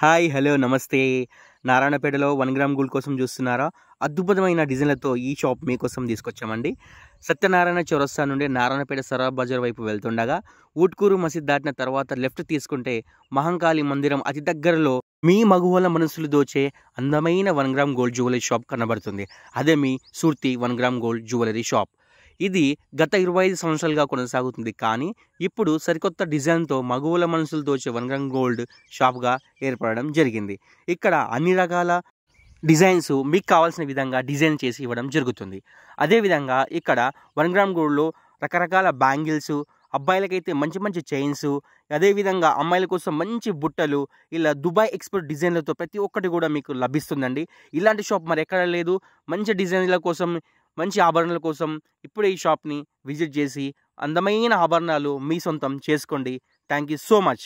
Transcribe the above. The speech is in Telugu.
హాయ్, హలో, నమస్తే. నారాయణపేటలో 1 గ్రామ్ గోల్డ్ కోసం చూస్తున్నారా? అద్భుతమైన డిజైన్లతో ఈ షాప్ మీకోసం తీసుకొచ్చామండి. సత్యనారాయణ చౌరస్తా నుండి నారాయణపేట సరాబ్ బజార్ వైపు వెళ్తుండగా ఊట్కూరు మసీద్ దాటిన తర్వాత లెఫ్ట్ తీసుకుంటే మహంకాళి మందిరం అతి దగ్గరలో మీ మగువల మనసులు దోచే అందమైన 1 గ్రామ్ గోల్డ్ జ్యువెలరీ షాప్ కనబడుతుంది. అదే మీ సూర్తి 1 గ్రామ్ గోల్డ్ జ్యువెలరీ షాప్. ఇది గత 25 సంవత్సరాలుగా కొనసాగుతుంది. కానీ ఇప్పుడు సరికొత్త డిజైన్తో మగువల మనసులు దోచే 1 గ్రామ్ గోల్డ్ షాప్గా ఏర్పడడం జరిగింది. ఇక్కడ అన్ని రకాల డిజైన్స్ మీకు కావాల్సిన విధంగా డిజైన్ చేసి ఇవ్వడం జరుగుతుంది. అదేవిధంగా ఇక్కడ 1 గ్రామ్ గోల్డ్లో రకరకాల బ్యాంగిల్స్, అబ్బాయిలకైతే మంచి మంచి చైన్స్, అదేవిధంగా అమ్మాయిల కోసం మంచి బుట్టలు, ఇలా దుబాయ్ ఎక్స్పోర్ట్ డిజైన్లతో ప్రతి ఒక్కటి కూడా మీకు లభిస్తుందండి. ఇలాంటి షాప్ మరి ఎక్కడ లేదు. మంచి డిజైన్ల కోసం, మంచి ఆభరణాల కోసం ఇప్పుడే ఈ షాప్ని విజిట్ చేసి అందమైన ఆభరణాలు మీ సొంతం చేసుకోండి. Thank you so much.